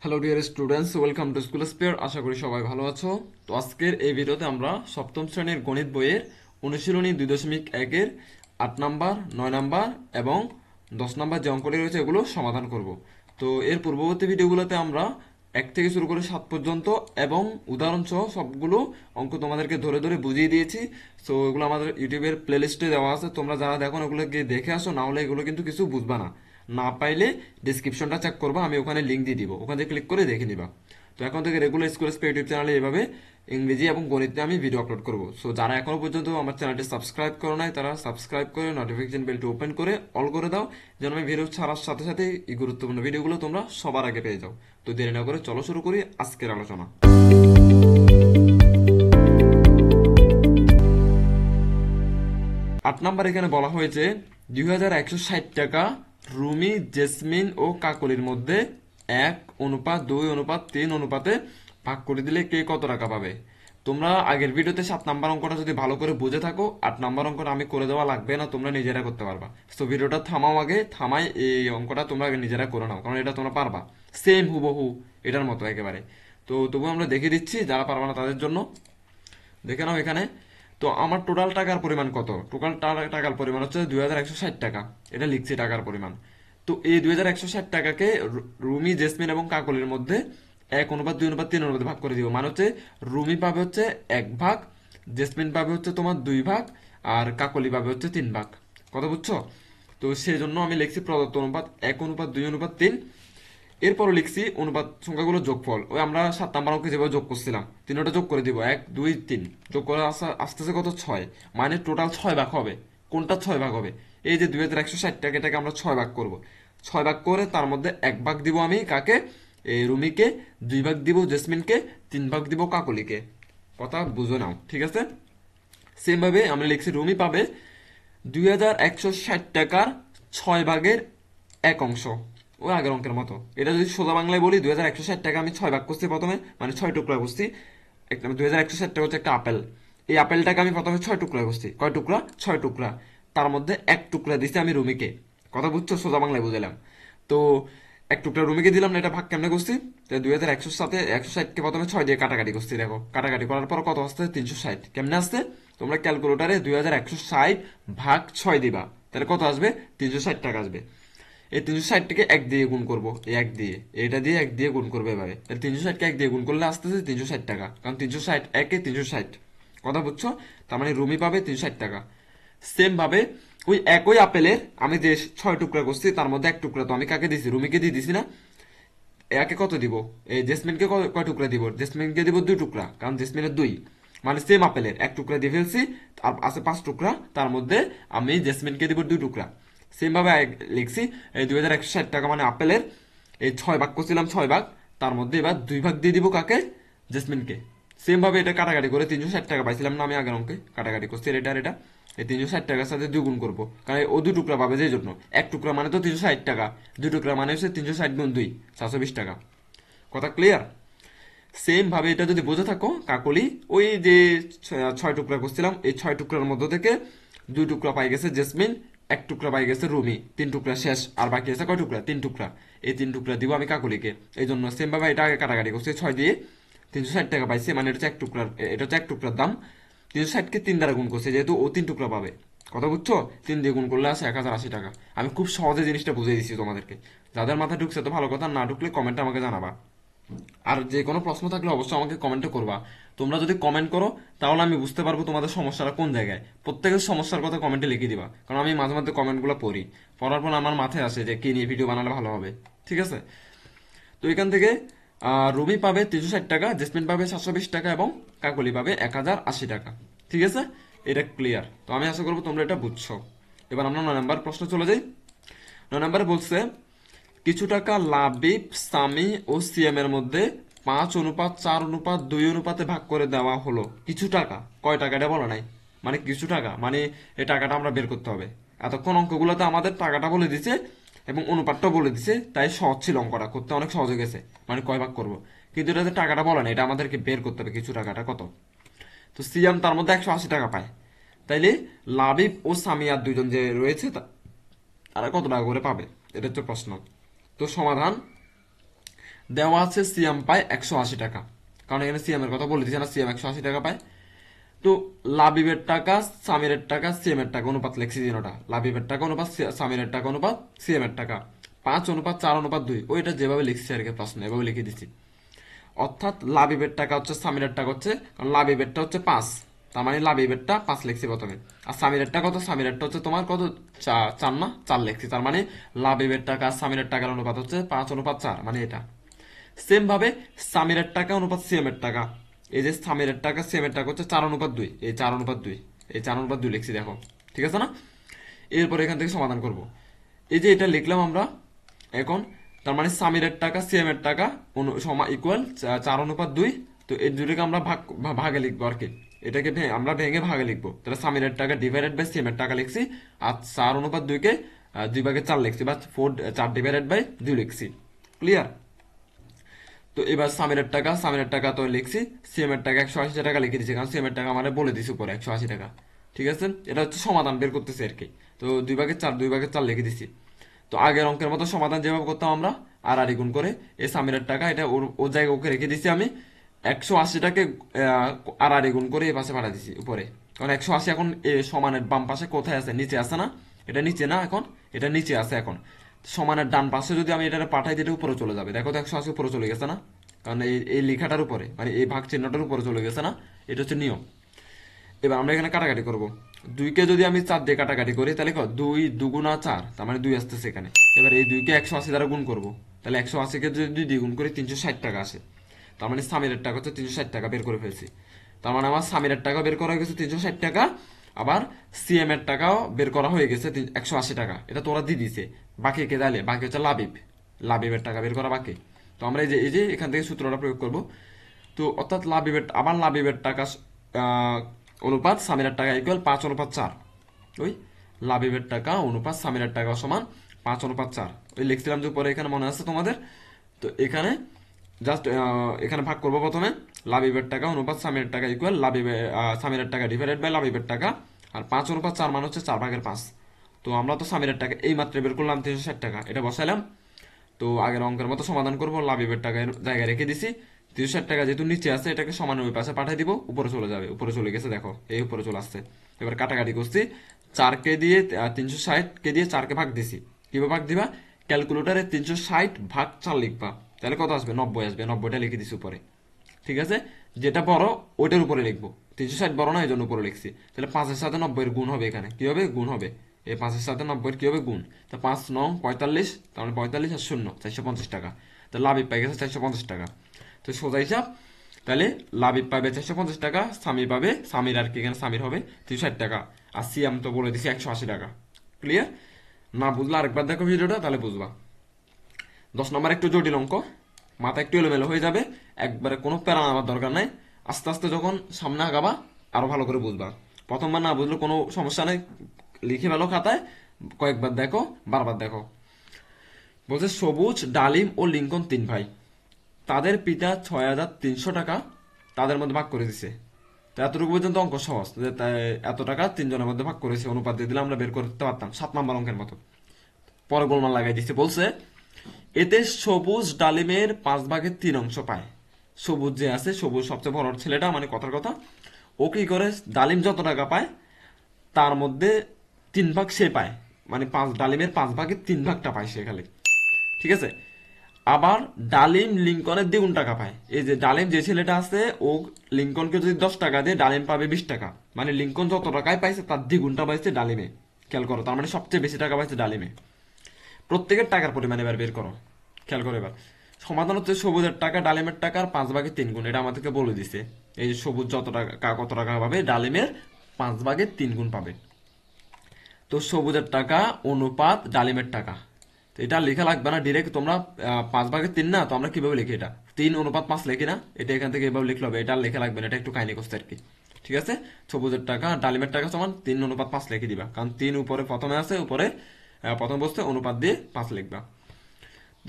Hello dear students, welcome to school spare. আশা করি সবাই ভালো আছো। তো আজকের এই ভিডিওতে আমরা সপ্তম শ্রেণীর গণিত বইয়ের অনুশীলনী 2.1-এর 8 নাম্বার, 9 নাম্বার এবং 10 নাম্বার যে অঙ্কটি রয়েছে এগুলো সমাধান করব। তো এর পূর্ববর্তী ভিডিওগুলোতে আমরা 1 থেকে শুরু করে 7 পর্যন্ত এবং উদাহরণ সহ সবগুলো অঙ্ক তোমাদেরকে ধরে ধরে বুঝিয়ে দিয়েছি। সো এগুলো আমাদের ইউটিউবের প্লেলিস্টে দেওয়া আছে, তোমরা যারা দেখো ওগুলো গিয়ে দেখে আসো, না হলে এগুলো কিন্তু কিছু বুঝবা না। না পাইলে ডিসক্রিপশনটা চেক করবা, আমি ওখানে লিঙ্ক দিয়ে দিব, ওখানে ক্লিক করে দেখে নিবা। তো এখন থেকে রেগুলার স্কুল স্পেড ইউটিউব চ্যানেলে এভাবে ইংরেজি এবং গণিতে আমি ভিডিও আপলোড করব। সো যারা এখনো পর্যন্ত আমার চ্যানেলটি সাবস্ক্রাইব করো নাই তারা সাবস্ক্রাইব করে নোটিফিকেশন বেলটি ওপেন করে অল করে দাও, যেন আমি ভিডিও ছাড়ার সাথে সাথে এই গুরুত্বপূর্ণ ভিডিওগুলো তোমরা সবার আগে পেয়ে যাও। তো দেরি না করে চলো শুরু করি আজকের আলোচনা। 8 নাম্বার এখানে বলা হয়েছে 2160 টাকা রুমি, জেসমিন ও কাকলির মধ্যে 1:2:3 অনুপাতে ভাগ করে দিলে কে কত টাকা পাবে। তোমরা আগের ভিডিওতে 7 নাম্বার অঙ্কটা যদি ভালো করে বুঝে থাকো, 8 নাম্বার অঙ্কটা আমি করে দেওয়া লাগবে না, তোমরা নিজেরা করতে পারবা। তো ভিডিওটা থামাও, আগে থামাই এই অঙ্কটা তোমরা আগে নিজেরা করে নাও, কারণ এটা তোমরা পারবা সেম হুবহু এটার মতো একেবারে। তো তবু আমরা দেখিয়ে দিচ্ছি, যারা পারবা না তাদের জন্য দেখে নাও এখানে। তো আমার টোটাল টাকার পরিমাণ কত? টোটাল টাকার পরিমাণ হচ্ছে 2160 টাকা, এটা লিখছি টাকার পরিমাণ। তো এই 2160 টাকাকে রুমি, জেসমিন এবং কাকলির মধ্যে 1:2:3 অনুপাতে ভাগ করে দিব। মানে হচ্ছে রুমি পাবে হচ্ছে 1 ভাগ, জেসমিন পাবে হচ্ছে তোমার 2 ভাগ, আর কাকলি পাবে হচ্ছে 3 ভাগ। কথা বুঝছো? তো সেই জন্য আমি লিখছি প্রদত্ত অনুপাত 1:2:3। এরপরও লিখছি অনুপাত সংখ্যাগুলো যোগফল, ওই আমরা 7 নাম্বার অঙ্কে যেভাবে যোগ করছিলাম তিনটা যোগ করে দিব, 1 2 3 যোগ করে আসতেছে কত? 6। মানে টোটাল 6 ভাগ হবে। কোনটা 6 ভাগ হবে? এই যে 2160 টাকা, এটাকে আমরা 6 ভাগ করব। 6 ভাগ করে তার মধ্যে 1 ভাগ দিব আমি কাকে? এই রুমিকে, 2 ভাগ দিব জেসমিনকে, 3 ভাগ দিব কাকলিকে। কথা বুঝে নাও, ঠিক আছে? সেম ভাবে আমরা লিখছি রুমি পাবে 2160 টাকার 6 ভাগের 1 অংশ, ওই আগের অঙ্কের মতো। এটা যদি সোজা বাংলায় বলি, 2160 টাকা আমি 6 ভাগ করছি প্রথমে, মানে 6 টুকরা করছি। 2160 টাকা হচ্ছে একটা আপেল। এই আপেলটাকে আমি প্রথমে 6 টুকরা করছি। কয় টুকরা? 6 টুকরা। তার মধ্যে 1 টুকরা দিছি আমি রুমিকে। কথা বুঝছো? সোজা বাংলায় বুঝালাম। তো 1 টুকরা রুমিকে দিলাম না, এটা ভাগ কেমনে করছি? 2100 সাথে 160কে প্রথমে 6 দিয়ে কাটাকাটি করছি। দেখো কাটাকাটি করার পর কত আসছে? 360। কেমনে আসছে? তোমরা ক্যালকুলেটারে 2160 ভাগ 6 দিবা, তাহলে কত আসবে? 360 টাকা আসবে। এই 360 কে 1 দিয়ে গুণ করবো, এই 1 দিয়ে, এটা দিয়ে 1 দিয়ে গুণ করবে এভাবে। তাহলে 360কে 1 দিয়ে গুণ করলে আসতেছে 360 টাকা, কারণ 360 একে 360। কথা বুঝছো? তার মানে রুমি পাবে 360 টাকা। সেম ভাবে ওই একই আপেলের আমি যে 6 টুকরা করছি তার মধ্যে 1 টুকরা তো আমি কাকে দিছি? রুমিকে দিয়ে দিছি না? একে কত দিব? এই জেসমিনকে কয় টুকরা দিব? জেসমিনকে দিব 2 টুকরা, কারণ জেসমিনের 2। মানে সেম আপেলের 1 টুকরা দিয়ে ফেলছি, আর আছে 5 টুকরা, তার মধ্যে আমি জেসমিনকে দিব 2 টুকরা। সেম ভাবে লিখছি এই 2160 টাকা মানে আপেলের এই 6 ভাগ করছিলাম, 6 ভাগ, তার মধ্যে এবার 2 ভাগ দিয়ে দিব কাকে? জেসমিনকে। সেম ভাবে এটা কাটাকাটি করে 360 টাকা পাইছিলাম না আমি আগের অঙ্কে? কাটাকাটি করছি এটা আর এটা। এই 360 টাকার সাথে 2 গুণ করবো, কারণ ও 2 টুকরা পাবে যে জন্য। 1 টুকরা মানে তো 360 টাকা, 2 টুকরা মানে হচ্ছে 360 গুণ 2, 420 টাকা। কথা ক্লিয়ার? সেম ভাবে এটা যদি বোঝা থাকো, কাকলি ওই যে 6 টুকরা করছিলাম, এই 6 টুকরার মধ্য থেকে 2 টুকরা পাই গেছে জেসমিন, 1 টুকরা পাই গেছে রুমি, 3 টুকরা শেষ, আর বাকি আছে কয় টুকরা? 3 টুকরা। এই 3 টুকরা দিব আমি কাকলিকে। এই জন্য সেম ভাবে এটা আগে কাটাকাটি করছি, 6 দিয়ে 360 টাকা পাইছি, মানে এটা হচ্ছে 1 টুকরার, এটা হচ্ছে 1 টুকরার দাম। 360কে 3 দ্বারা গুণ করছে, যেহেতু ও 3 টুকরা পাবে। কথা বুঝছো? 3 দিয়ে গুণ করলে আসে 1080 টাকা। আমি খুব সহজে জিনিসটা বুঝিয়ে দিচ্ছি তোমাদেরকে। যাদের মাথায় ঢুকছে তো ভালো কথা, না ঢুকলে কমেন্টে আমাকে জানাবা। আর যে কোনো প্রশ্ন থাকলে অবশ্যই আমাকে কমেন্টে করবা। তোমরা যদি কমেন্ট করো তাহলে আমি বুঝতে পারবো তোমাদের সমস্যাটা কোন জায়গায়। প্রত্যেকের সমস্যার কথা কমেন্টে লিখে দিবা, কারণ আমি মাঝে মাঝে কমেন্টগুলো পড়ি। পড়ার পর আমার মাথায় আসে যে কি নিয়ে ভিডিও বানালে ভালো হবে। ঠিক আছে? তো এখান থেকে রুমি পাবে 360 টাকা, জেসমিন পাবে 720 টাকা এবং কাকলি পাবে 1080 টাকা। ঠিক আছে? এটা ক্লিয়ার? তো আমি আশা করবো তোমরা এটা বুঝছো। এবার আমরা 9 নম্বর প্রশ্ন চলে যাই। 9 নম্বরে বলছে কিছু টাকা লাবিব, সামি ও সিএম এর মধ্যে 5:4:2 অনুপাতে ভাগ করে দেওয়া হলো। কিছু টাকা, কয় টাকা এটা বলা নাই। মানে কিছু টাকা মানে এই টাকাটা আমরা বের করতে হবে। এতক্ষণ অঙ্কগুলোতে আমাদের টাকাটা বলে দিছে এবং অনুপাতটাও বলে দিছে, তাই সহজ ছিল, অঙ্কটা করতে অনেক সহজ হয়ে গেছে, মানে কয় ভাগ করব। কিন্তু এটাতে টাকাটা বলা নাই, এটা আমাদেরকে বের করতে হবে কিছু টাকাটা কত। তো সিয়াম তার মধ্যে 180 টাকা পায়, তাইলে লাবিব ও সামিয়ার দুইজন যে রয়েছে তারা কত টাকা করে পাবে? এটা হচ্ছে প্রশ্ন। তো সমাধান, দেওয়া আছে সিএম পায় 180 টাকা, কারণ এখানে সিএম এর কথা বলে দিচ্ছে না, সিএম 180 টাকা পায়। তো লাবিবের টাকা, সামিরের টাকা, সিএম এর টাকা অনুপাত লেখছি যেটা, লাবিবের টাকা অনুপাত সামিরের টাকা অনুপাত সিএম এর টাকা 5:4:2, ওইটা যেভাবে লিখছি আর কি প্রশ্ন এভাবে লিখে দিছি। অর্থাৎ লাবিবের টাকা হচ্ছে সামিরের টাকা হচ্ছে, কারণ লাবিবেরটা হচ্ছে 5, তার মানে লাবিবেরটা 5 লিখছি প্রথমে। আর সামিরেরটা কত, সামিরেরটা হচ্ছে তোমার কত, 4 না, 4 লিখছি। তার মানে লাবিবের টাকা আর সামিরের টাকার অনুপাত হচ্ছে 5:4, মানে এটা। সেম ভাবে সামিরের টাকা অনুপাত সিএম এর টাকা, এই যে সামিরের টাকা সিএম এর টাকা হচ্ছে 4:2, এই 4:2, এই 4:2 লিখছি দেখো, ঠিক আছে না। এরপর এখান থেকে সমাধান করব। এই যে এটা লিখলাম আমরা এখন, তার মানে সামিরের টাকা সিএম এর টাকা ইকুয়াল 4:2। তো এই দুটোকে আমরা ভাগে লিখবো আর কি, এটাকে আমরা ভেঙে ভাগে লিখবো। তাহলে সামিরের টাকা ডিভাইডেড বাই সিএম এর টাকা লিখছি, আর 4:2 কে 2/4 লিখছি, বা 4/2 লিখছি। ক্লিয়ার? তো এবার সামিরের টাকা তো লিখছি, সিএম এর টাকা 180 টাকা লিখে দিচ্ছি, কারণ সিএম এর টাকা আমাদের বলে দিছি উপরে 180 টাকা। ঠিক আছে, এটা হচ্ছে সমাধান বের করতেছি আর কি। তো 2/4 লিখে দিছি। তো আগের অঙ্কের মতো সমাধান যেভাবে করতাম আমরা, আর গুণ করে এই সামিরের টাকা এটা ওর জায়গায় ওকে রেখে দিছি আমি, 180টাকে আর গুণ করে এই পাশে পাঠা দিছি উপরে, কারণ 180 এখন সমানের বাম পাশে কোথায় আছে, নিচে আছে না, এটা নিচে না এখন, এটা নিচে আছে এখন। সমানের ডান পাশে যদি আমি এটা পাঠাই দিলে উপরে চলে যাবে, দেখো তো 180 উপরে চলে গেছে না, কারণ এই লেখাটার উপরে, মানে এই ভাগ চিহ্নটার উপরে চলে গেছে না, এটা হচ্ছে নিয়ম। এবার আমরা এখানে কাটাকাটি করব। 2কে যদি আমি 4 দিয়ে কাটাকাটি করি তাহলে 2 2 গুণা 4, তার মানে 2 আসতেছে এখানে। এবার এই 2কে 180 দ্বারা গুণ করব, তাহলে 180কে যদি 2 গুণ করি 360 টাকা আসে। তার মানে সামিরের টাকা হচ্ছে 360 টাকা, বের করে ফেলছি। তার মানে আমার সামিরের টাকা বের করা হয়ে গেছে 360 টাকা, আবার সিএম এর টাকাও বের করা হয়ে গেছে 180 টাকা। এটা তোরা দিয়ে দিছে। বাকি কে তাহলে, বাকি হচ্ছে লাবিবের টাকা বের করা বাকি। তো আমরা এই যে এখান থেকে সূত্রটা প্রয়োগ করব। তো অর্থাৎ লাবিবের টাকা অনুপাত সামিরের টাকা ইকুয়াল 5:4। ওই লাবিবের টাকা অনুপাত সামিরের টাকা সমান 5:4, ওই লিখছিলাম যে পরে, এখানে মনে আছে তোমাদের। তো এখানে জাস্ট এখানে ভাগ করবো প্রথমে, লাবিবের টাকা অনুপাত সামিরের টাকা ইকুয়াল সামিরের টাকা ডিভাইডেড বাই লাবিবের টাকা, আর 5:4 মান হচ্ছে 4/5। তো আমরা তো সামিরের টাকা এই মাত্র বের করলাম 360 টাকা, এটা বসাইলাম। তো আগের অঙ্কের মতো সমাধান করবো, লাবিবের টাকা জায়গায় রেখে দিছি। 360 টাকা যেহেতু নিচে আছে, এটাকে সমানের ওই পাশে পাঠিয়ে দিব, উপরে চলে যাবে, উপরে চলে গেছে দেখো, এই উপরে চলে আসছে। এবার কাটাকাটি করছি, 4কে দিয়ে 360কে দিয়ে 4কে ভাগ দিছি। কিভাবে ভাগ দিবা, ক্যালকুলেটারে 360 ভাগ 4 লিখবা, তাহলে কত আসবে, 90 আসবে। 90টা লিখে দিছি উপরে, ঠিক আছে। যেটা বড় ওইটার উপরে লিখবো, 360 বড় না, এই জন্য উপরে লিখছি। তাহলে 5-এর সাথে 90-এর গুণ হবে, এখানে কি হবে, গুণ হবে। এই 5-এর সাথে 90-এর কি হবে, গুণ। তো 5×9 = 45, তার মানে 45 আর 0 450 টাকা। তো লাভিব পাই গেছে 450 টাকা। তো সোজা হিসাব, তাহলে লাভিব পাবে 450 টাকা, সামির আর কি, এখানে সামির হবে 360 টাকা, আর সিএম তো বলে দিছি 180 টাকা। ক্লিয়ার? না বুঝলে আরেকবার দেখো ভিডিওটা, তাহলে বুঝবা। 10 নম্বর একটু জটিল অঙ্ক, মাথা একটু এলোমেলো হয়ে যাবে, একবারে কোনো প্যারা নেওয়ার দরকার নাই। আস্তে আস্তে যখন সামনে আগাবা আরো ভালো করে বুঝবা। প্রথমবার না বুঝলে কোনো সমস্যা নেই, লিখে ফেলো খাতায়, কয়েকবার দেখো, বারবার দেখো। বলছে সবুজ, ডালিম ও লিঙ্কন 3 ভাই, তাদের পিতা 6,300 টাকা তাদের মধ্যে ভাগ করে দিছে। তো এতটুকু পর্যন্ত অঙ্ক সহজ, এত টাকা 3 জনের মধ্যে ভাগ করেছে, অনুপাত দিয়ে দিলে আমরা বের করতে পারতাম 7 নম্বর অঙ্কের মতো। পরে গোলমাল লাগাই দিচ্ছে, বলছে এতে সবুজ ডালিমের 5/3 পায়। সবুজ যে আছে, সবুজ সবচেয়ে বড় ছেলেটা, মানে কথার কথা, ও কি করে, ডালিম যত টাকা পায় তার মধ্যে 3 ভাগ সে পায়, মানে ডালিমের 5/3 পায় সে খালি, ঠিক আছে। আবার ডালিম লিঙ্কনের দ্বিগুণ টাকা পায়। এই যে ডালিম যে ছেলেটা আছে, ও লিঙ্কনকে যদি 10 টাকা দিয়ে ডালিম পাবে 20 টাকা, মানে লিঙ্কন যত টাকায় পাইছে তার দ্বিগুণটা পাইছে ডালিমে। খেয়াল করো, তার মানে সবচেয়ে বেশি টাকা পাইছে ডালিমে। প্রত্যেকের টাকার পরিমাণ এবার বের করো, খেয়াল করো। এবার সমাধান হচ্ছে সবুজের টাকা ডালিমের টাকার 5/3 এটা আমাদেরকে বলে দিছে। এই যে সবুজ যত টাকা কত টাকা পাবে, ডালিমের 5/3 পাবে। তো সবুজের টাকা অনুপাত ডালিমের টাকা, তো এটা লেখা লাগবে না ডিরেক্ট, তোমরা 5/3 না, তো আমরা কিভাবে লিখি, এটা 3:5 লিখি না, এটা এখান থেকে এভাবে লিখলে হবে, এটা লেখা লাগবে না, এটা একটু কাহিনী করছে আর কি। ঠিক আছে, সবুজের টাকা ডালিমের টাকা সমান 3:5 লিখে দিবা, কারণ 3 উপরে প্রথমে আছে, উপরে প্রথম বসতে অনুপাত দিয়ে 5 লিখবা।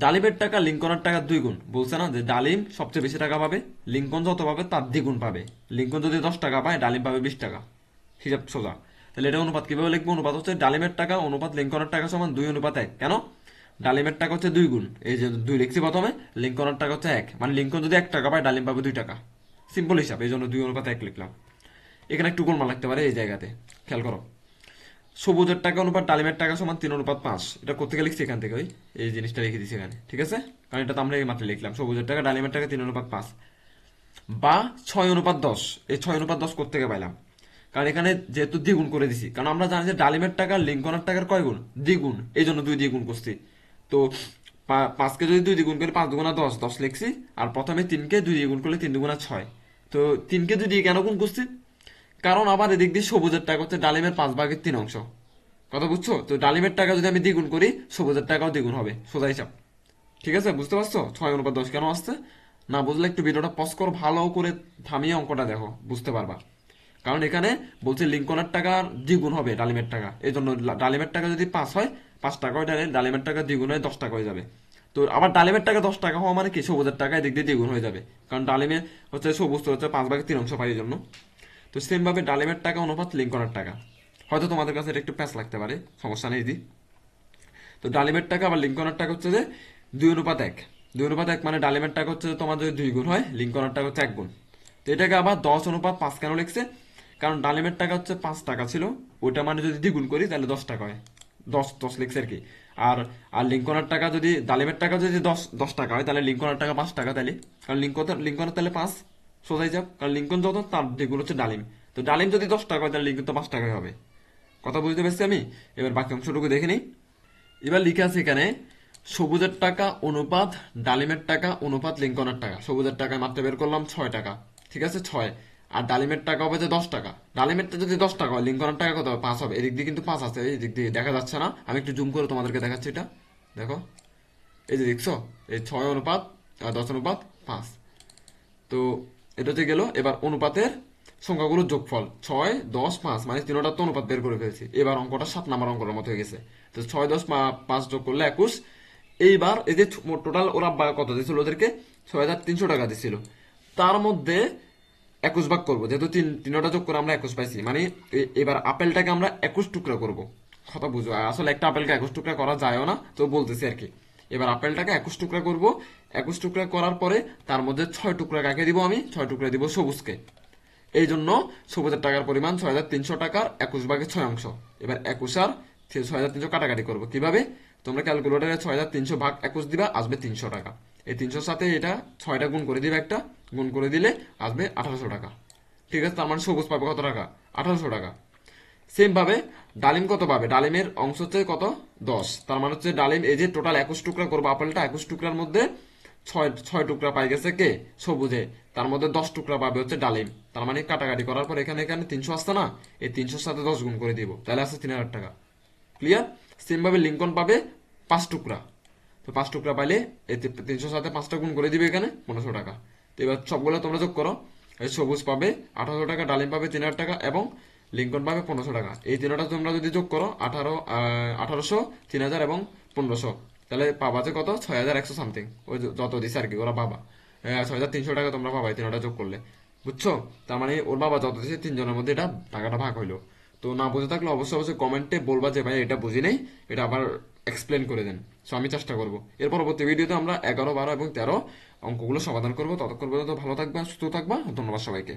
ডালিমের টাকা লিঙ্কনের টাকা 2 গুণ, বলছে না যে ডালিম সবচেয়ে বেশি টাকা পাবে, লিঙ্কন যত পাবে তার দ্বিগুণ পাবে। লিঙ্কন যদি 10 টাকা পায়, ডালিম পাবে 20 টাকা, হিসাব সোজা। তাহলে এটা অনুপাত কিভাবে লিখবো, অনুপাত হচ্ছে ডালিমের টাকা অনুপাত লিঙ্কনের টাকা সমান 2:1। কেন, ডালিমের টাকা হচ্ছে 2 গুণ, এই যে 2 লিখছি প্রথমে, লিঙ্কনের টাকা হচ্ছে 1, মানে লিঙ্কন যদি 1 টাকা পায় ডালিম পাবে 2 টাকা। সিম্পল হিসাব, এই জন্য 2:1 লিখলাম। এখানে একটু গোলমাল লাগতে পারে এই জায়গাতে, খেয়াল করো। সবুজের টাকা অনুপাত ডালিমের টাকা সমান 3:5। এটা কোথেকে লিখছি? এখান থেকে ওই এই জিনিসটা লিখে দিচ্ছি এখানে, ঠিক আছে? কারণ এটা তো আমরা এই মাত্র লিখলাম, সবুজের টাকা ডালিমের টাকা 3:5, বা 6:10। এই 6:10 কোথেকে পাইলাম? কারণ এখানে যেহেতু দ্বিগুণ করে দিছি, কারণ আমরা জানি যে ডালিমের টাকা লিঙ্কনের টাকার কয় গুণ? দ্বিগুণ, এই জন্য 2 দিয়ে গুণ করছি। তো 5কে যদি 2 দিয়ে গুণ করি 5 দুগুণা 10, 10 লিখছি। আর প্রথমে 3কে 2 দিয়ে গুণ করলে 3 দুগুণা 6। তো 3কে 2 দিয়ে কেন গুণ করছি? কারণ আবার এদিক দিয়ে সবুজের টাকা হচ্ছে ডালিমের 5/3 অংশ। কথা বুঝছো? তো ডালিমের টাকা যদি আমি দ্বিগুণ করি, সবুজের টাকাও দ্বিগুণ হবে, সোজা হিসাব। ঠিক আছে, বুঝতে পারছো 6:10 কেন আসছে? না বুঝলে একটু ভিডিওটা পজ করো, ভালো করে থামিয়ে অঙ্কটা দেখো, বুঝতে পারবা। কারণ এখানে বলছে লিঙ্কনের টাকা দ্বিগুণ হবে ডালিমের টাকা, এই জন্য ডালিমের টাকা যদি 5 হয়, 5 টাকা হয়, ডালিমের টাকা দ্বিগুণ হয় 10 টাকা হয়ে যাবে। তো আবার ডালিমের টাকা 10 টাকা হওয়া মানে কি সবুজের টাকা এদিক দিয়ে দ্বিগুণ হয়ে যাবে, কারণ ডালিমে হচ্ছে সবুজ তো হচ্ছে 5/3 অংশ পাই, এই জন্য। তো সেম ভাবে ডালিমের টাকা অনুপাত লিঙ্কনের টাকা, হয়তো তোমাদের কাছে এটা একটু প্যাচ লাগতে পারে, সমস্যা নেই দি। তো ডালিমের টাকা বা লিঙ্কনের টাকা হচ্ছে যে 2:1। 2:1 মানে ডালিমের টাকা হচ্ছে যে তোমার যদি 2 গুণ হয়, লিঙ্কনের টাকা হচ্ছে 1 গুণ। তো এটাকে আবার 10:5 কেন লিখছে? কারণ ডালিমের টাকা হচ্ছে 5 টাকা ছিল, ওইটা মানে যদি দ্বিগুণ করি তাহলে 10 টাকা হয়, 10 লিখছে আর কি। আর আর লিঙ্কনের টাকা যদি, ডালিমের টাকা যদি 10 টাকা হয়, তাহলে লিঙ্কনের টাকা 5 টাকা, তাহলে কারণ লিঙ্কনের তাহলে 5, সোজাই যাব, কারণ লিঙ্কন যত তার দ্বিগুণ হচ্ছে ডালিম। তো ডালিম যদি 10 টাকা হয়, তাহলে লিঙ্কন তো 5 টাকাই হবে। কথা বুঝতে পেরেছি আমি? এবার বাকি অংশটুকু দেখে নিই। এবার লিখে আছে এখানে সবুজের টাকা অনুপাত ডালিমের টাকা অনুপাত লিঙ্কনের টাকা। সবুজের টাকা মাত্র বের করলাম 6 টাকা, ঠিক আছে 6। আর ডালিমের টাকা হবে যে 10 টাকা। ডালিমেরটা যদি 10 টাকা হয়, লিঙ্কনের টাকা কত হবে? 5 হবে। এদিক দিয়ে কিন্তু 5 আছে, এই দিক দিয়ে দেখা যাচ্ছে না, আমি একটু জুম করে তোমাদেরকে দেখাচ্ছি। এটা দেখো, এই যে দেখছো, এই 6:10:5। তো এটা হচ্ছে গেল। এবার অনুপাতের সংখ্যাগুলোর যোগফল 6, 10, 5, মানে তিনটা তো অনুপাত বের করে ফেলেছি। এবার অঙ্কটা 7 নাম্বার অঙ্কের মতো হয়ে গেছে। তো 6, 10, 5 যোগ করলে 21। এইবার এই যে টোটাল ওরা কত দিয়েছিল ওদেরকে? 6,300 টাকা দিছিল। তার মধ্যে 21 ভাগ করবো, যেহেতু তিনটা যোগ করে আমরা 21 পাইছি, মানে এবার আপেলটাকে আমরা 21 টুকরা করব। কথা বুঝো, আসলে একটা আপেলকে 21 টুকরা করা যায়ও না, তো বলতেছি আর কি। এবার আপেলটাকে 21 টুকরা করব। 21 টুকরা করার পরে তার মধ্যে 6 টুকরা কাকে দিব? আমি 6 টুকরা দিব সবুজকে। এই জন্য সবুজের টাকার পরিমাণ 6,300 টাকার 21/6 অংশ। এবার 21 আর 6,300 কাটাকাটি করবো কিভাবে? তোমরা ক্যালকুলেটারে 6,300 ভাগ 21 দিবা, আসবে 300 টাকা। এই 300 সাথে এটা 6টা গুণ করে দিবে, একটা গুণ করে দিলে আসবে 1800 টাকা। ঠিক আছে, তার মানে সবুজ পাবে কত টাকা? 1800 টাকা। সেম ভাবে ডালিম কত পাবে? ডালিমের অংশ হচ্ছে কত? 10। তার মানে হচ্ছে ডালিম, এই যে টোটাল 21 টুকরা করবো আপেলটা, 21 টুকরার মধ্যে 6 টুকরা পাই গেছে কে? সবুজে। তার মধ্যে 10 টুকরা পাবে হচ্ছে ডালিম। তার মানে কাটাকাটি করার পর এখানে এখানে 300 আসছে না, এই 300 সাথে 10 গুণ করে দিব, তাহলে আসছে 3000 টাকা। ক্লিয়ার? সেম ভাবে লিঙ্কন পাবে 5 টুকরা। তো 5 টুকরা পাইলে এই 300 সাথে 5টা গুণ করে দিবে, এখানে 1500 টাকা। তো এবার সবগুলো তোমরা যোগ করো। এই সবুজ পাবে 1800 টাকা, ডালিম পাবে 3000 টাকা, এবং লিঙ্কন পাবে 1500 টাকা। এই তিনটা তোমরা যদি যোগ করো 1800, 3000 এবং 1500, তাহলে পাবা যে কত? 6100 সামথিং, ওই যত দিছে আর কি ওরা পাবা। 6300 টাকা তোমরা পাবা এই তিনটা যোগ করলে। বুঝছো? তার মানে ওর বাবা যত দিছে, তিনজনের মধ্যে এটা টাকাটা ভাগ হইলো। তো না বুঝে থাকলে অবশ্যই অবশ্যই কমেন্টে বলবা যে ভাই এটা বুঝি নেই, এটা আবার এক্সপ্লেন করে দেন। সো আমি চেষ্টা করবো এর পরবর্তী ভিডিওতে আমরা 11, 12 এবং 13 অঙ্কগুলো সমাধান করবো। ততক্ষণ পর্যন্ত ভালো থাকবা, সুস্থ থাকবা। ধন্যবাদ সবাইকে।